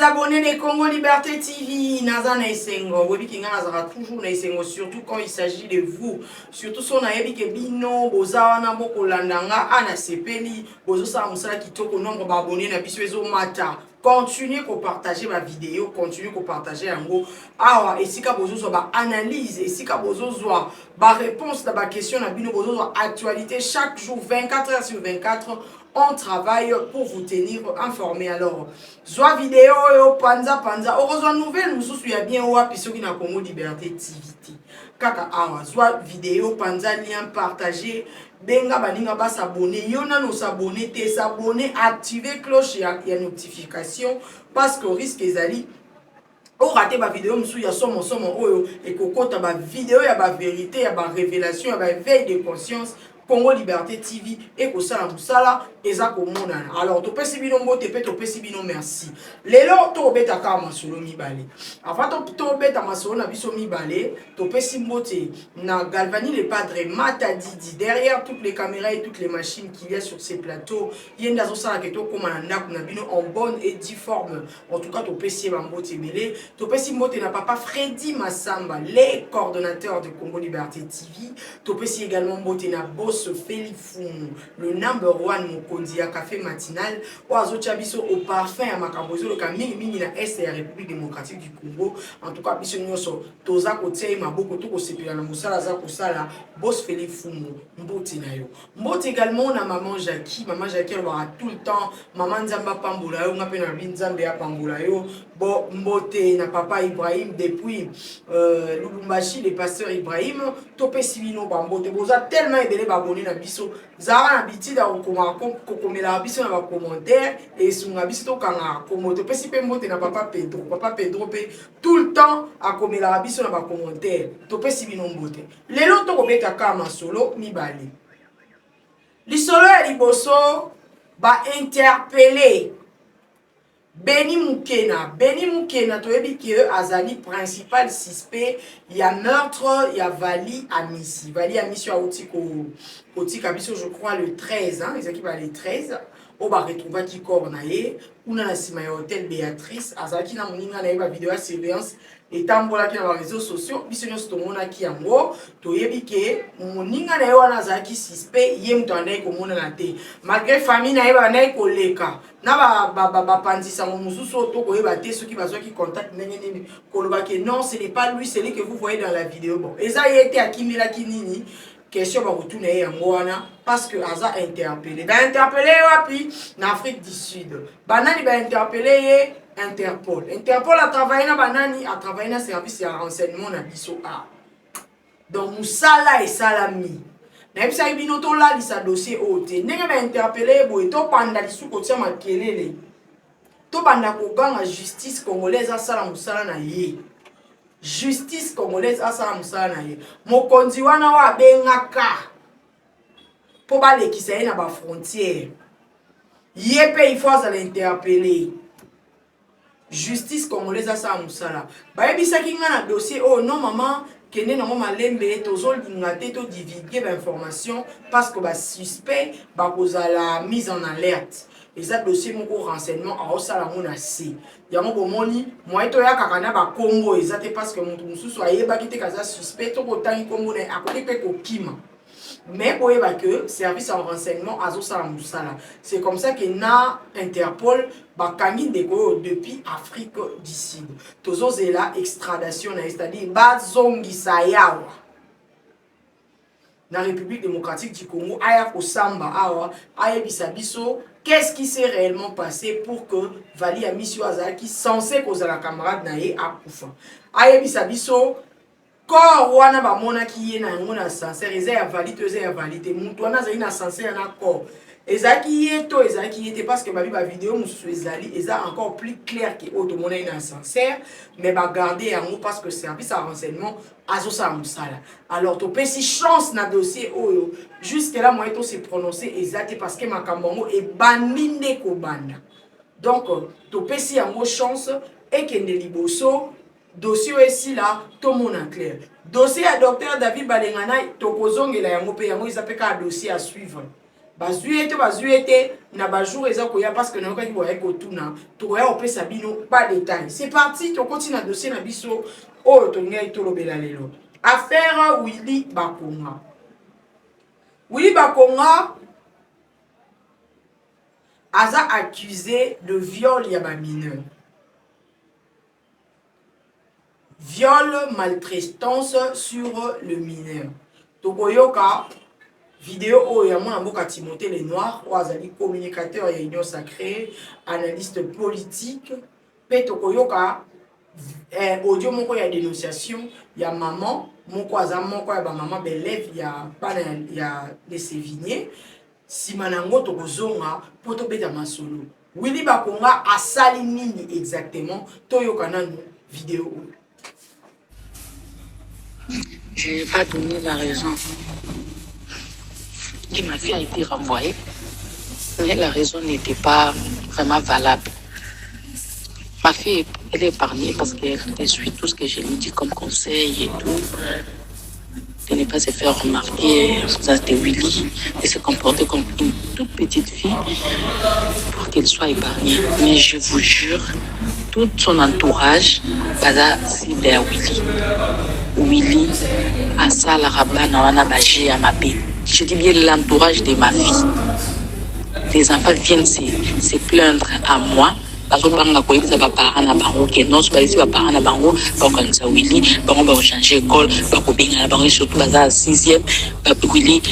abonnés de Congo Liberté TV, Naza na Esengo, webi kinga nazara toujours na Esengo, surtout quand il s'agit de vous, surtout son ayebi ke bino, boza wana boko landanga, ana sepeli, bozo sa musala kitoko nombre ba abonnés na biso ezo mata. Continuez à partager ma vidéo, continuez à partager en gros. Ah, et si ka bozo so ba analyse, et si ka bozo so ba réponse à ba question na bino bozo so actualité chaque jour 24 heures sur 24. On travaille pour vous tenir informés. Alors, soit vidéo, panza, heureusement, nouvelle, nous y a bien ou apiso qui na Congo Liberté TV. Kaka awa, soit vidéo, panza, lien partagé, benga baninga ba s'abonner, yona no s'abonner, te s'abonner, activer cloche et notification, parce qu'au risque ezali, au raté ma vidéo, monsieur, il y a somme, oyo, et kokota ma vidéo, il y a ma vérité, il y a ma révélation, il y a ma veille de conscience. Congo Liberté TV et Kosala Moussala eza komona. Alors to pesi bino mbote pe to pesi bino merci. Lelo to beta ka masolo mibale. Avant to beta masolo na biso mibale, to pesi mbote na Galvani le padre Mata Didi derrière toutes les caméras et toutes les machines qu'il y a sur ces plateaux. Yenda zo sala keto koma na na bino en bonne et due forme. En tout cas to pesi ba mbote belé, to pesi mbote na papa Freddy Massamba, les coordonnateurs de Congo Liberté TV. To pesi également mbote na boss Félifou, le number one Mokonzi à café matinal, oazo chabiso au parfum à Makambozo, le camille mini na Est et la République démocratique du Congo. En tout cas, biso nyoso, toza kote ma boko to ko sepela na musala za ko sala, boss Félifou, mbote na yo. Mbote également na maman Jackie elle aura tout le temps, maman Nzamba Pambola yo, ngape na Binzambe ya Pambola yo, bo mbote na papa Ibrahim depuis Lubumbashi, le pasteur Ibrahim, topé sivino bambote, boza tellement ebele abonné na biso zara na bitida kokomela biso na ba commentaire et sunga biso to kanga komoto pesi pe mbote na papa Pedro pe tout le temps akomela biso na ba commentaire to pesi bino mbote lelo to kobeta kama solo mibale lisolo ya liboso ba interpeller Beni Mukena, toyebi que azali principal suspect, il y a meurtre, il y a Vali Amissi. Vali Amissi a oti kabiso je crois le 13 hein, ils équipent les 13. On va retrouver qui cornaye, on a la sima hôtel Béatrice, azaki na moninga na ba vidéo surveillance et tambola ki na ba réseaux sociaux, biso nyo stomona ki yango, toyebi que moninga na yo na azaki suspect, yem tandai ko mona na te. Malgré famille na ba na ko leka. Na ba pandisa mo mususu to ko yeba te ceux qui bazwa qui contact nene koloba que non, ce n'est pas lui, c'est lui que vous voyez dans la vidéo. Bon, eza yete akimela kinini. Question va retourner yango wana parce que aza interpellé. Ba interpellé wapi na Afrique du Sud. Banani ba interpellé Interpol. Interpol a travaillé na banani, a travaillé na service de renseignement na biso a. Donc musala et salami. Na bisa bino to la lisa dossier ote. Ndenge ba interpellé boy to panda lisu ko tia makelele. To banda ko ganga justice congolaise a sala musala na ye. Justice congolaise asala musala na ye. Mokonzi wana wa bengaka po balekisa ye na ba frontière. Ye pe il faut azala interpeller. Justice congolaise asala musala. Ba yebisaki nga na dossier oh non maman kende na malembe tozo linga te to divulguer ba information parce que ba suspect ba kozala mise en alerte. Et ça dossier mon renseignement à osala mona si yango bomoni moi to ya kaka na ba kombo ezate parce que mutu mususu ayeba kite kaza suspect to kotangi kombo na akoli pe kokima mais boyeba que service en renseignement azosala musala c'est comme ça que na Interpol bakangi ndeko depuis Afrique du Sud tozo zela extradition na c'est-à-dire bazongisa yawa na République démocratique du Congo aya kosamba awa ayebisa biso qu'est-ce qui s'est réellement passé pour que Vali Amissi azalaki censé kozala camarade na ye akufa ayebisa biso corps wana bamona ki ye na yango na sincère eza ya Vali to eza ya Vali te mutu wana azali na sincère na corps ezalaki ye to ezalaki ye te parce que babi ba vidéo mususu ezali eza encore plus clair que auto mona ina sincère mais ba garder yango parce que service à renseignement azosala musala alors to pesi chance na dossier oyo jusque là moi to se prononcer ezate parce que makambo ngo e bandinde ko banda donc to pesi yango chance et que ne liboso dossier ici là tout le monde en clair dossier à docteur David Balengana to kozongela yango pe yango izapeka dossier à suivre bazuete na bajour eza koya parce que nayoka ki boya kotuna tokoya opesa bino pas détail. C'est parti, to continue na dossier na biso oyo tolingai tolobela lelo. Affaire Willy Bakonga. Willy Bakonga aza accusé de viol ya ba mineur. Viol, maltraitance sur le mineur. Tokoyoka vidéo oyo mwana mboka Timothée Lenoir, oazali communicateur ya Union Sacrée, analyste politique, pe tokoyoka audio moko ya dénonciation ya maman moko aza moko ya ba maman belève ya bana ya de Sévigné. Sima nango tokozonga po tobeta masolo. Willy Bakonga asali nini exactement toyoka nanu vidéo. Je n'ai pas donné la raison. Et ma fille a été renvoyée, mais la raison n'était pas vraiment valable. Ma fille, elle est épargnée parce qu'elle suit tout ce que je lui dis comme conseil et tout. De ne pas se faire remarquer, ça c'était Willy, de se comporter comme une toute petite fille pour qu'elle soit épargnée. Mais je vous jure, tout son entourage va cible à Willy. Willy a ça la rabana wana baji à ma paix. Je dis bien l'entourage de ma fille. Les enfants viennent se plaindre à moi. Parce que parents na parents na bango que non pas ici parents na bango ba organiser Willy bango ba changer école ba ko benga bango surtout baza 6e ba Willy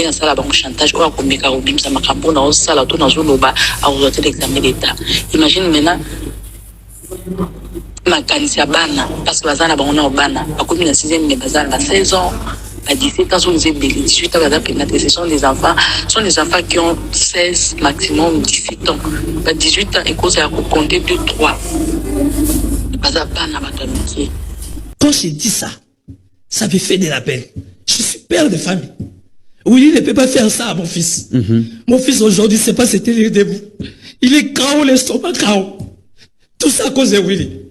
na sala bango chantage ou ko meka o bimsa makambo na sala to na zoloba a aujourd'hui l'examen d'état. Imagine maintenant ma kanisa bana parce que bazana bango na bana ba ko na 6e mais bazana 16 ans. À 17 ans, 18 ans, ce sont des enfants qui ont 16, maximum 17 ans. À 18 ans, et cause à compter 2, 3. Quand je dis ça, ça me fait de la peine. Je suis père de famille. Willy ne peut pas faire ça à mon fils. Mon fils aujourd'hui, c'est pas se tenir debout. Il est KO, l'estomac KO. Tout ça à cause de Willy.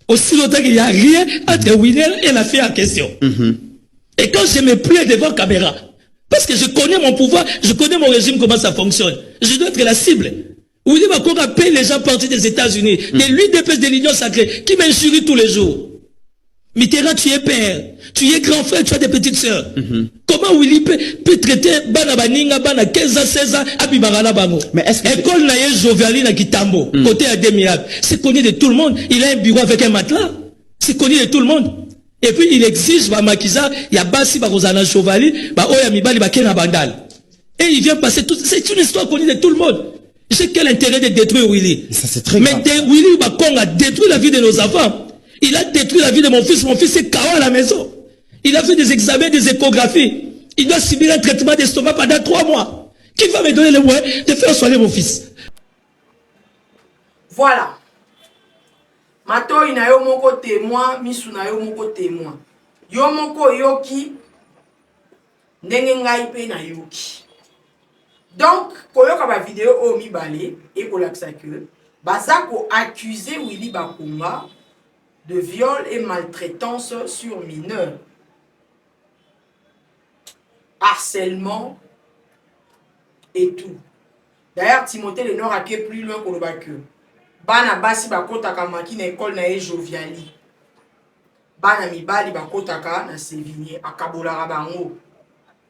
Aussi longtemps qu'il n'y a rien entre Willy et la fille en question. Et quand je me plains devant la caméra, parce que je connais mon pouvoir, je connais mon régime, comment ça fonctionne, je dois être la cible. Willy Bakonga paye les gens partis des États-Unis, de l'UDPS de l'Union Sacrée, qui m'injurie tous les jours. Mitterrand, tu es père, tu es grand frère, tu as des petites sœurs. Comment Willy peut traiter Bana Baninga, Bana 15 ans, 16 ans, Abibagala Bango? Mais est-ce que école Naye Joviali na Kitambo, côté à 2000, c'est connu de tout le monde, il a un bureau avec un matelas, c'est connu de tout le monde. Et puis il exige Makiza, il y a Bassi Barozana Chevali, Oya Mibali Bakena Bandal. Et il vient passer tout. C'est une histoire connue de tout le monde. J'ai quel intérêt de détruire Willy? Ça, c'est très grave. Mais Willy Bakonga a détruit la vie de nos enfants. Il a détruit la vie de mon fils. Mon fils est KO à la maison. Il a fait des examens, des échographies. Il doit subir un traitement d'estomac pendant 3 mois. Qui va me donner le moyen de faire soigner mon fils? Voilà. Mato ina yo moko témoin, misu na yo moko témoin. Yo moko yoki, ndenge ngai pe na yoki. Donc, koyoka ba vidéo o mibale, et kolakisa que, bazako accusé Willy Bakonga de viol et maltraitance sur mineurs. Harcèlement et tout. D'ailleurs, Timothée Lenoir a été plus loin qu'on le bat que. Bana basi bakotaka maki na école na Joviali. Bana mibali bakotaka na Sévigné akabolaka bango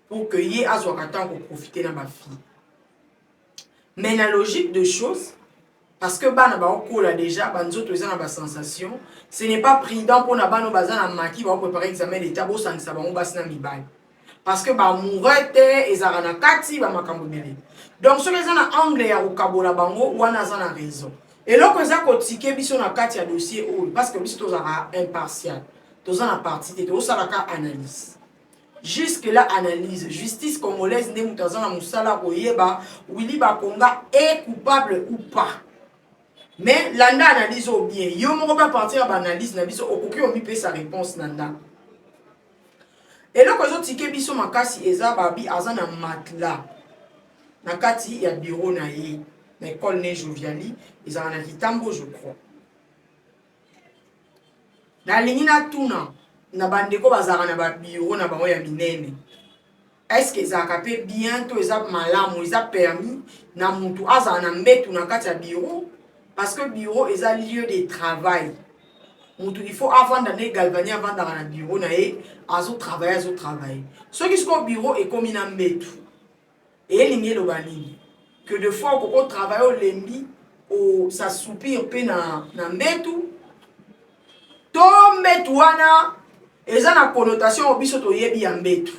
pour que yé azwaka temps pour profiter na ba fille. Mais la logique de choses, parce que bana baokola déjà banzoto eza na ba sensation, ce n'est pas prudent pour na bano bazana maki ba préparer examen d'état bo sangisa bango basi na mibali. Parce que ba mourete ezara na kati ba makambo mele. Donc ce que na angle ya okabola bango wana za na raison. Et là, quand on a tiqué, on a quatre dossiers parce que nous sommes impartial. Nous avons la partie, nous avons la analyse. Jusque là, analyse. Justice congolaise, nous avons Willy Bakonga est coupable ou pas. Mais l'anda analyse au bien. Yo ne pas partir à l'analyse, aucun mi peut sa réponse nanda. Et là, quand on a tiqué, on a kasi eza babi azan na matla. Na kati ya bureau na ye. L'école né Joviali, ils ont un Kitambo, je crois. Na lingina tuna na bandeko bazara na ba bureau na bango ya minene. est-ce que ça capé bientôt ils a malamu ils a permis na mutu aza na mbetu na kati ya bureau parce que bureau est un lieu de travail. Il faut avant d'aller galvanier avant d'aller dans le bureau nae azo travailler. Ce qui sont au bureau est comme une mbetu et ligne le banini que de fois qu'on travaille au lembi au ça soupir pe na mbetu to mbetu wana eza na connotation au biso to yebi ya mbetu.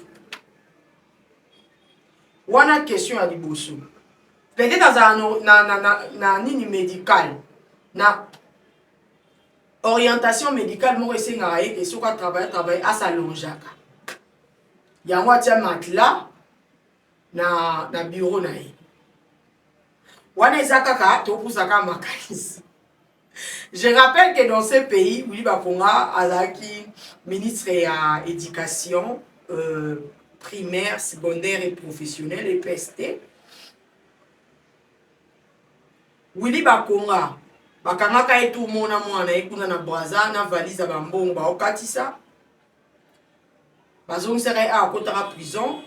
Wana question à liboso. Peut-être na nini médical na orientation médicale mo esenga ye ke soka travailler à sa lonjaka. Yango atia matelas na bureau na ye. Wana ezakaka to pusaka makanisi. Je rappelle que dans ce pays, Willy Bakonga azaki ministre à éducation primaire, secondaire et professionnelle et PST. Willy Bakonga bakangaka et tout mona mwana ekuna na braza na valise ba mbongo ba okatisa. Bazong serait à kotara prison.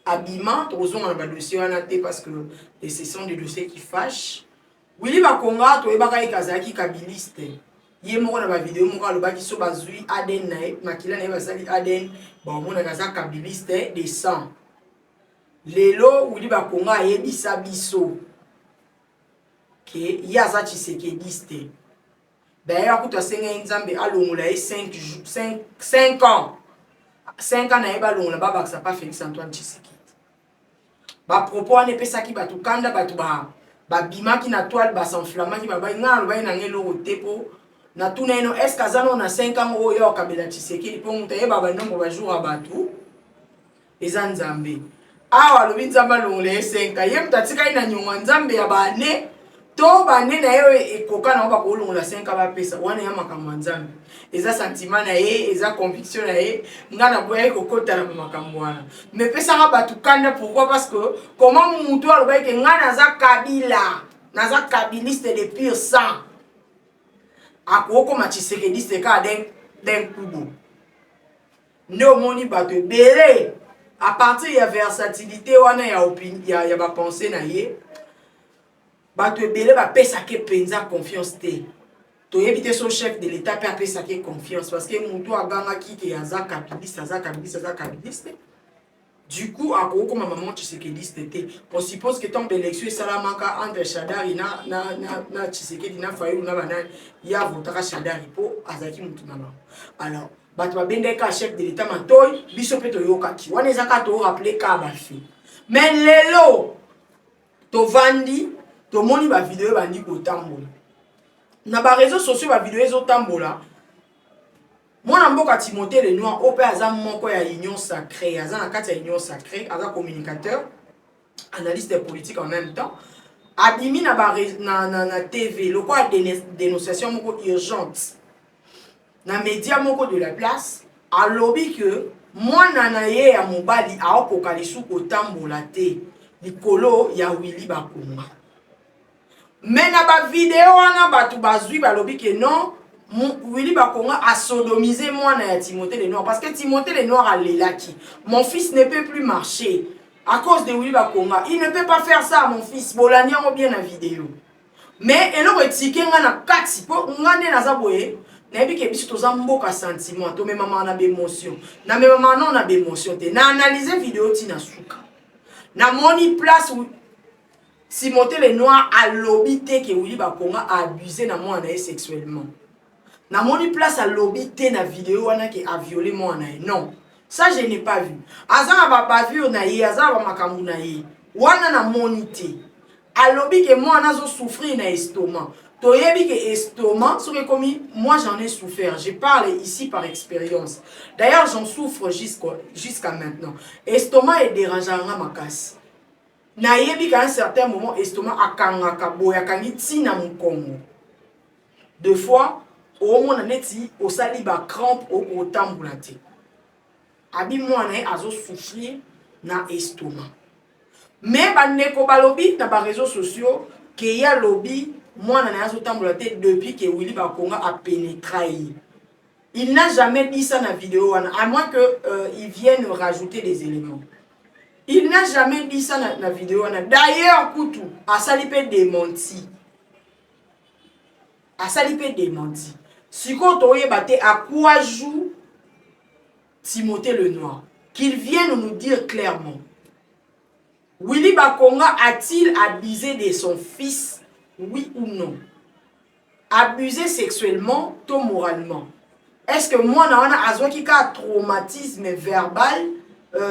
Habillement, tozonga na ba dossier wana te parce que ce sont des dossiers qui fâchent. Willy Bakonga to ebaka ekazaki kabiliste. Ye moko na ba vidéo moko alobaki so bazui ADN na makila na basali ADN ba mona kaza kabiliste de sang. Lelo Willy Bakonga yebisa biso ke yaza Tshisekediste. D'ailleurs kuta senga nzambe alongola 5 ans. 5 ans na eba longola baba ça pas Félix Antoine Tshisekedi. Ba propos ane pesaki batu kanda batu ba bimaki na toile ba s'enflammaki ba ngalo ba na ngelo rotepo na tuna eno est-ce kazano na 5 ans oyo kabela Tshisekedi po mutaye baba nombo ba jour abatu eza nzambe awa lobi nzamba longole 5 ans ye mtatika ina nyonga nzambe ya bane to bane na yo ekoka na ba ko longola 5 ans ba pesa wana ya makambo nzambe eza sentiment na ye eza conviction na ye ngana boye kokota na makambo wana mais pesa ka batu kanda pourquoi parce que comment mutu aloba ke ngana za kabila naza kabiliste de pur sang akoko ma Tshisekediste ka den kubo no moni batu belé à partir ya versatilité wana ya opinion ya ba penser na ye batu belé ba pesa ke penza confiance te. To éviter son chef de l'état peut appeler ça qui confiance parce que mon tour a gagné qui est aza kabiliste. Du coup à quoi comme maman Tshisekediste était on suppose que tant d'élection Salamaka entre Shadari na Tshisekedi na Fayou na banane ya votera Shadari po azaki mutu mama. Alors batu ba bendeka chef de l'état matoy biso peto yokaki wana ezaka to rappeler ka ba fi mais lelo to vandi to moni ba vidéo bandi ko tambola na ba réseaux sociaux ba vidéo ezo tambola mwana mboka Timothée Lenoir ope aza moko ya union sacrée aza na kati ya union sacrée aza communicateur analyste politique en même temps abimi na ba na TV loko a dénonciation moko urgente na média moko de la place alobi que mwana na ye ya mobali aokoka lisuku tambola te likolo ya Willy Bakonga. Mais na ba vidéo wana batu bazui balobi que non Willy Bakonga a sodomisé moi na Timothée Lenoir parce que Timothée Lenoir a lelaki. Mon fils ne peut plus marcher à cause de Willy Bakonga. Il ne peut pas faire ça mon fils. Bolania ou bien la vidéo. Mais elle aurait tiqué na kati po ngane na zaboye. Na bi ke biso to zamboka sentiment to me maman na émotion. Na me maman non na émotion te. Na analyser vidéo ti na suka. Na moni place où Timothée Lenoir a lobité que Willy Bakonga a abusé na moi sexuellement. Na moni place a lobité na vidéo wana qui a violé moi non. Ça je n'ai pas vu. Azana ba vu na ye, azana ba makambu na ye. Wana na monité. A lobi que moi nazo souffrir na estomac. To yebi que estomac sur comme moi j'en ai souffert. Je parle ici par expérience. D'ailleurs j'en souffre jusqu'à maintenant. Estomac est dérangeant na makasi. Na yebi qu'à un certain moment estomac akangaka boyakangi tina mukongo. Deux fois au moins neti au sali ba crampe au tambulate. Abi mwana azo souffrir na estomac. Mais ba neko balobi na ba réseaux sociaux que ya lobby mwana na azo tambulate depuis que Willy Bakonga a pénétré. Il n'a jamais dit ça dans la vidéo, à moins qu'il vienne rajouter des éléments. Il n'a jamais dit ça dans la vidéo. D'ailleurs, Koutou, a salipé démenti. A salipé démenti. Si quand on y batté, à quoi joue Timothée Lenoir? Qu'il vienne nous dire clairement. Willy Bakonga a-t-il abusé de son fils? Oui ou non? Abusé sexuellement ou moralement? Est-ce que moi, on a un traumatisme verbal,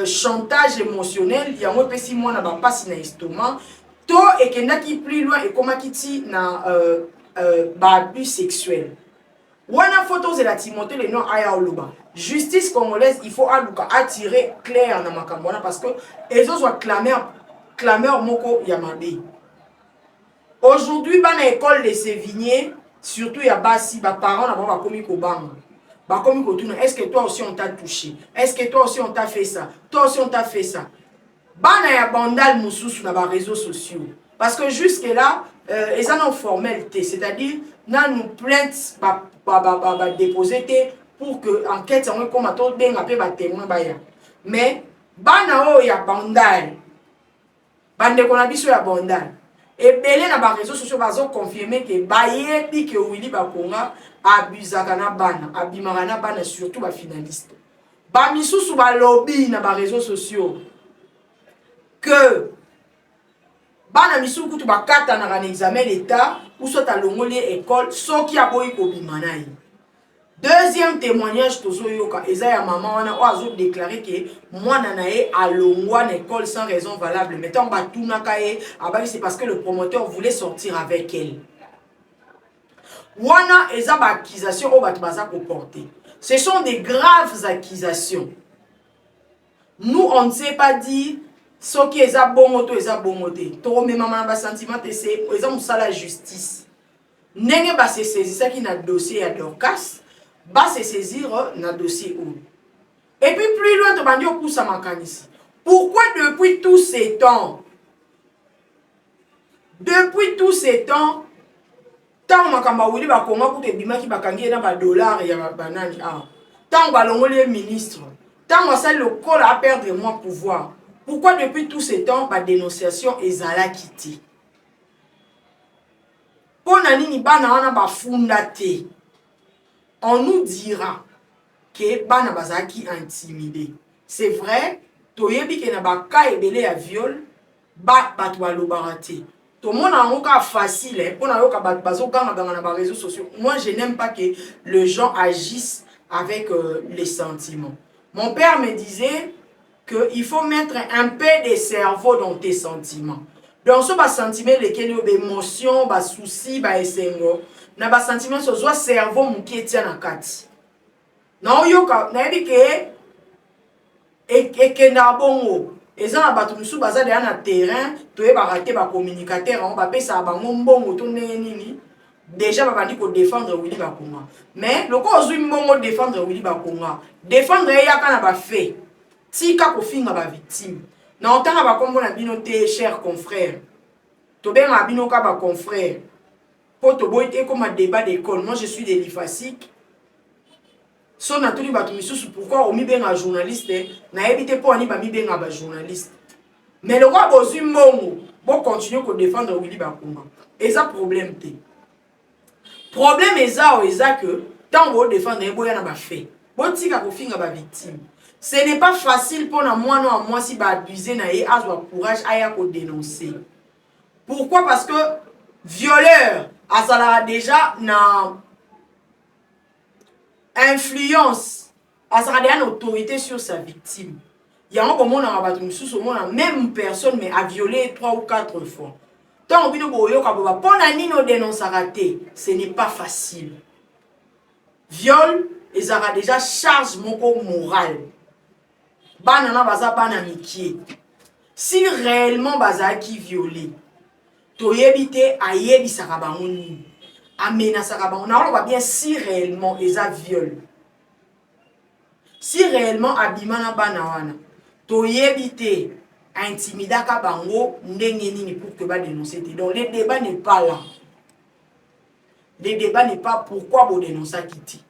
chantage émotionnel, il y a un peu si moi, on a pas un estomac, to et qu'il y a qui plus loin et comment qui na abus sexuel. On a photo de la Timothée le nom aya oluba. Justice congolaise, il faut attirer clair dans ma cambona parce que les autres sont clameur moko yamade. Aujourd'hui, dans l'école de Sévigné, surtout il y a Bassi, les parents n'ont pas commis Kobanga. Est-ce que toi aussi on t'a touché? Est-ce que toi aussi on t'a fait ça? Toi aussi on t'a fait ça? Bana ya bandal mousous sur les réseaux sociaux. Parce que jusque là, ils ont une formalité, c'est-à-dire na nous plainte déposer pour que enquête on comme à tout bien après témoin baya. Mais bana o ya bandal. Bande qu'on a biso ya bandal. Et belé na ba réseaux sociaux bazo confirmer que baye pi que Willy Bakonga abusaka na bana, abimaka na bana surtout ba finaliste. Ba misusu ba lobby na ba réseaux sociaux que bana misusu kutu ba kata na un examen d'état ou soit à longoli école soki aboyi ko bimana yi. Deuxième témoignage tozo yoka eza ya maman wana o azo déclarer que mwana na ye alongwa na école sans raison valable. Mettons ba tunaka ye abali c'est parce que le promoteur voulait sortir avec elle. Wana eza ba accusation o bat baza ko porter. Ce sont des graves accusations. Nous on ne sait pas dire ce qui est bongo to eza bongo te. To même maman ba sentiment c'est eza musala justice. Nenge ba se saisir ça qui na dossier à Dorcas. Va se saisir dans le dossier où. Et puis plus loin, tu vas dire au ça makanisi. Pourquoi depuis tous ces temps, tant makamba wili ba konga pour te bima ki bakangi na ba dollars ya banani ah. Tant ba longoli ministre, tant on sait le col à perdre mon pouvoir. Pourquoi depuis tous ces temps ba dénonciation ezala kiti. Pona nini bana wana ba fundate. On nous dira que bana bazaki intimidé. C'est vrai, toyebi ke na ba ka ebele ya viol, ba batwa lobarate. Tout le monde a un cas facile pour na yoka bazo ganga na ba réseaux sociaux. Moi je n'aime pas que les gens agissent avec les sentiments. Mon père me disait que il faut mettre un peu de cerveau dans tes sentiments. Dans ce bas sentiment lesquels yo émotion, bas souci, bas esengo. Na ba sentiment so zo cerveau muki etia na kati na oyoka na yebi ke na bongo eza na bato musu baza de na terrain to e ba rater ba communicateur on ba pesa bango mbongo to nini déjà ba bandi ko défendre Willy Bakonga mais loko ozui mbongo défendre Willy Bakonga défendre yaka na ba fait tika ko finga ba victime na otanga ba kombo na bino te chers confrères to benga bino ka ba confrères. Comme un débat d'école, moi je suis de l'IFASIC. Si on a tout dit, pourquoi on a mis un journaliste, n'a évité pour aller un journaliste. Mais le roi Bozumbo, bon continuer à défendre Willy Bakonga. Et ça problème te. Problème est ça que tant qu'on défendre il y a un fait. Bon tika ko finga ba victime. Ce n'est pas facile pour moi non moi si ba abuser na e azwa courage aya ko dénoncer. Pourquoi? Parce que violeur azala déjà na influence azala déjà une autorité sur sa victime. Il y a un moment dans la même personne mais a violé 3 ou 4 fois. Tant que vous dénoncer raté, ce n'est pas facile. Viol, ils ont déjà charge morale. Banana baza banamikié. Si réellement baza qui violé, to yebite ayebi sakabanoni. Amena sakabanoni. On va bien si réellement ils ont viol. Si réellement abimana banawana, to yebite intimidaka bango ndenge nini pour que ba dénoncer. Donc le débat n'est pas là. Le débat n'est pas pourquoi vous dénoncez Kiti.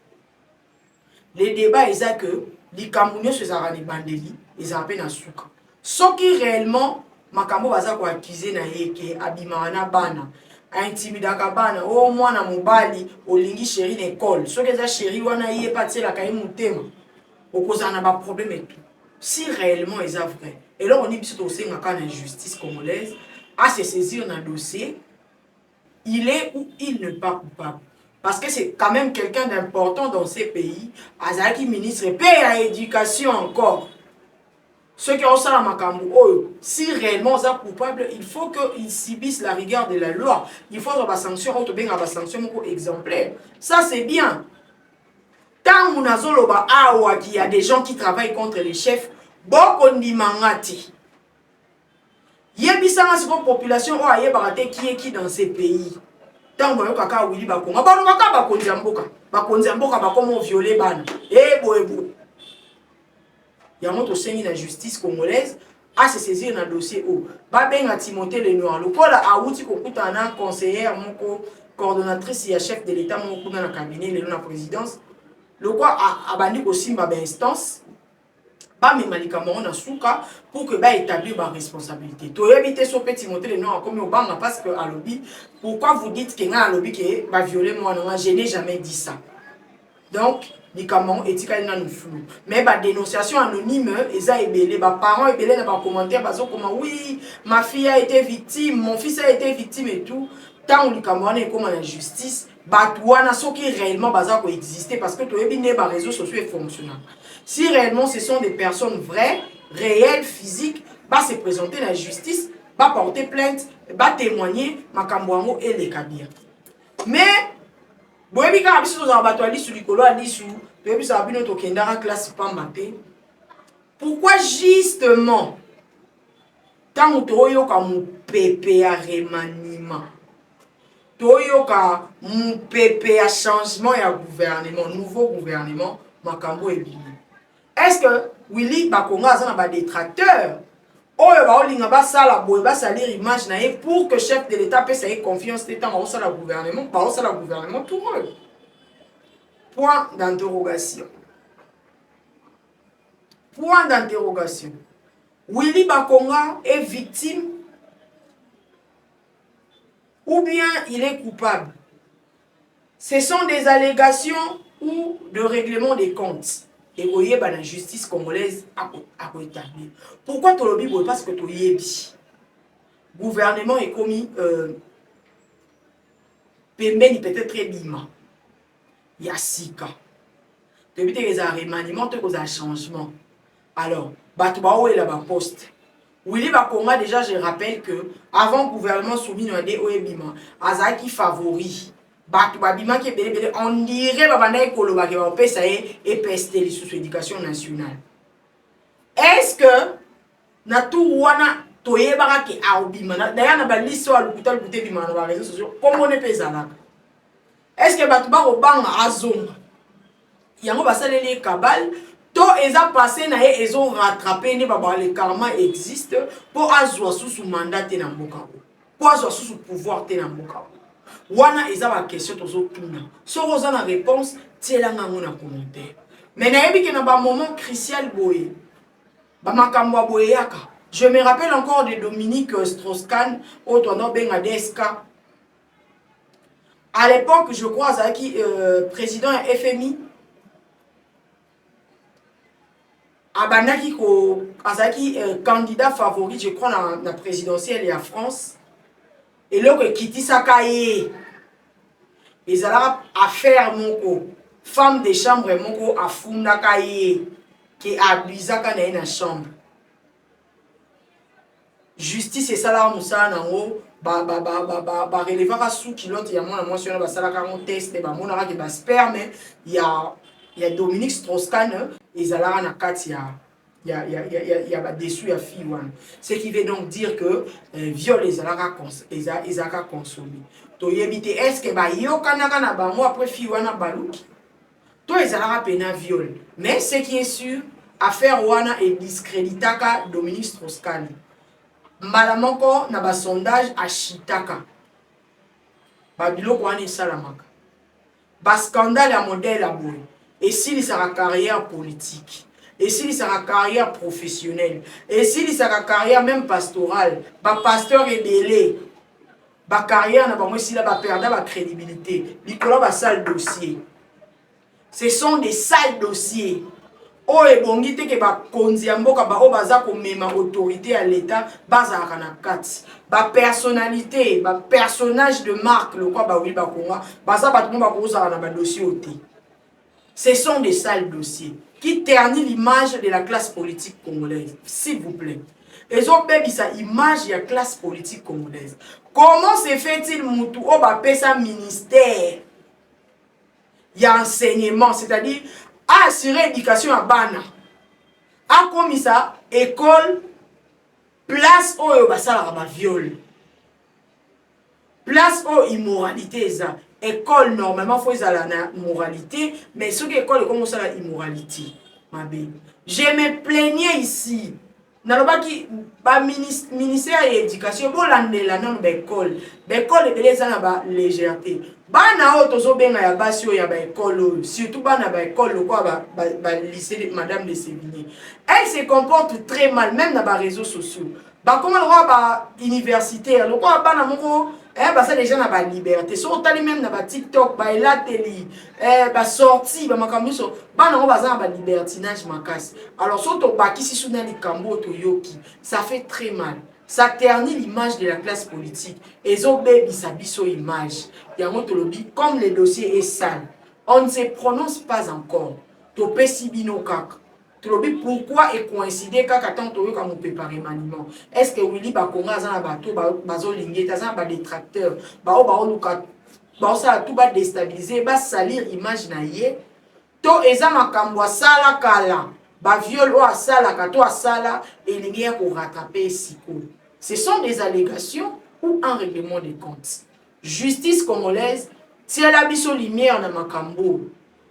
le débat est que les Camerounais se sont bandeli, ils ont appelé na souka. Ce qui réellement, makambo baza ko accuser na yeke abimana bana, intimidaka bana, o mwana mobali olingi chéri l'école. Ce que ça chéri wana yé pati la kaye mutema. Okozana ba problème et tout. Si réellement ils ont vrai. Et là on dit biso to senga ka na justice congolaise à se saisir dans dossier, il est ou il n'est pas coupable. Parce que c'est quand même quelqu'un d'important dans ces pays. Azaki ministre paix à éducation encore. Ceux qui ont ça dans Makambu, si réellement ils sont coupables, il faut qu'ils subissent la rigueur de la loi. Il faut avoir des sanctions, des sanctions exemplaires. Ça c'est bien. Tant qu'il y a des gens qui travaillent contre les chefs, beaucoup de mangati. Il y a une population qui est qui dans ces pays. Tant que kaka wili bakonga bano kaka bakonzi mboka bakomo violer bana ebo yango to sengi la justice congolaise a se saisir na dossier o ba benga Timothée Lenoir lokola awuti kokuta na conseillère moko coordonnatrice ya chef de l'état moko na cabinet le na présidence lokwa abandi ko simba ba instance ba memalika mo na suka pour que ba établir ba responsabilité to éviter so petit Timothée Lenoir comme au banga parce que à lobby pourquoi vous dites que nga lobby que ba violer moi non je n'ai jamais dit ça donc ni comment éthique na nous flou mais ba dénonciation anonyme eza ebelé ba parents ebelé na ba commentaire bazo comment oui ma fille a été victime mon fils a été victime et tout tant on comment on est comme la justice ba touana so qui réellement baza ko exister parce que to ebi ne ba réseaux sociaux est fonctionnel. Si réellement ce sont des personnes vraies, réelles, physiques, va se présenter à la justice, va porter plainte, va témoigner, Makambouango et les Kabir. Mais, pourquoi justement, tant que tu as mon pépé à remaniement, tu as mon pépé à changement et à gouvernement, nouveau gouvernement, Makambo et Bili. Est-ce que Willy Bakonga a un détracteur? Image pour que le chef de l'État puisse avoir confiance dans le gouvernement, tout le monde. Point d'interrogation. Point d'interrogation. Willy Bakonga est victime ou bien il est coupable? Ce sont des allégations ou de règlement des comptes. Et vous voyez, la justice congolaise a établi. Pourquoi tu le dis? Parce que tu y es. Le gouvernement est commis. Pembeni peut-être très bima. Il y a 6 cas. Depuis que les remaniements, tu as un changement. Alors, Batoubaou est là-bas poste. Willy Bakonga, déjà, je rappelle que avant le gouvernement soumis à des OEBIMA, Azaki favori. On dirait que ça est EPST, sous éducation nationale. Est-ce que Natou wana toyebara ke aobima d'ailleurs na ba liste wa lokuta lokuta bima na réseaux sociaux comme on est pesana. Est-ce que batuba obanga azonga yango basaleli kabal to eza passé na ye ils ont rattrapé ne baba le karma existe pour azwa sous mandat te na mboka pour azwa sous pouvoir te na mboka. Wana eza ba question tozo tuna so roza na réponse tielanga ngona commentaire mais na yebi ke na ba moment crucial boye ba makambo boye yaka. Je me rappelle encore de Dominique Strauss-Kahn au tournant DSK. À l'époque, je crois Zaki président FMI Abanaki ko Azaki candidat favori je crois dans la présidentielle et à France. Et là, Kiti Sakaye, ils allaient affaire moko, femme de chambre moko à Fundakaye, qui a Bizaka dans la chambre. Justice et ça là, Moussa Nango, relevant sous kilote, il y a mon mentionné, bah ça là quand on teste, bah mon ara qui bah sperme, il y a Dominique Strauss-Kahn, ils allaient na Katia. Il y a dessus à fille. Ce qui veut donc dire que viol les alaka consommé. To yebite est-ce que ba yo kanaka na ba moi après fille wana baluki. To les alaka pena viol. Mais ce qui est sûr, affaire wana est discréditaka Dominique Strauss-Kahn. Malamanko na ba sondage à Chitaka. Ba biloko wana salamaka. Ba scandale à modèle à boy. et s'il sa carrière politique, et s'il sa carrière professionnelle, et s'il sa carrière même pastorale, pasteur et délai, carrière n'a pas moi si là perdre la crédibilité, Nicolas va sale dossier. Ce sont des sales dossiers. Oh et bon dit que ba konziamboka ba o baza ko mema autorité à l'état baza kana kat ba personnalité ba personnage de marque le quoi ba oui ba konga baza ba tout ba ko za na ba dossier oté. Ce sont des sales dossiers qui ternissent l'image de la classe politique congolaise, s'il vous plaît. Ils ont baby sa image de la classe politique congolaise. Comment se fait-il mutu o ba pesa ministère? Il y a enseignement, c'est-à-dire assurer l'éducation à Bana. A comme ça, école, place où basala ba viol. Place où immoralité ça. École normalement faut la moralité, mais ce que école comment ça la immoralité. Ma belle. Je me plaignais ici. Nalobaki ba ministère de l'éducation bo landela non l'école. L'école est beleza na ba légèreté. Bana o tozo benga ya basi o ya ba école, surtout bana ba école quoi ba lycée de madame de Sévigné. Elle se comporte très mal même dans les réseaux sociaux. Ba comment le roi ba universitaire, le quoi bana moko bah ça les gens na ba liberté. So tali même na ba TikTok, ba la télé, ba sorti, ba makamuso, bana o baza ba libertinage makasi. Alors surtout ba kisi suna li kambo to yoki, ça fait très mal. Ça ternit l'image de la classe politique. Et zo baby sa biso image. Yango to lobi comme le dossier est sale, on ne se prononce pas encore. To pesibino kak. Pourquoi est coïncidé quand on a préparé maniement? Est-ce que Willy Bakonga a un bateau, bazo lingé, un détracteur, ça tout va déstabiliser, va salir image naïe. To ezama kambwa sala kala, ba viol ou sala kato sala et lingé pour rattraper siko. Ce sont des allégations ou un règlement de comptes. Justice congolaise, tient la biso lumière na makambo.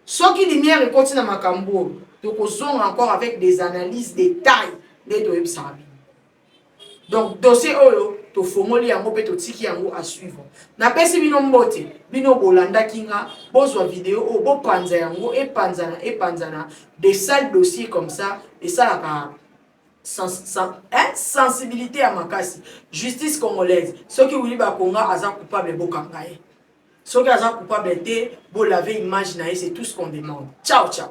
Ce qui lumière est continue na makambo. Donc, on sont encore avec des analyses détails des dossiers sabi. Donc, dossier oyo, to fongoli yango pe to tiki yango à suivre. Na pesi bino mbote, bino bolanda kinga, bozwa vidéo o bo panza yango et panzana des sales dossiers comme ça et ça la sensibilité à makasi. Justice congolaise, ceux qui voulaient bakonga aza coupable bokangaye. Ceux qui aza coupable te bo laver image nae, c'est tout ce qu'on demande. Ciao ciao.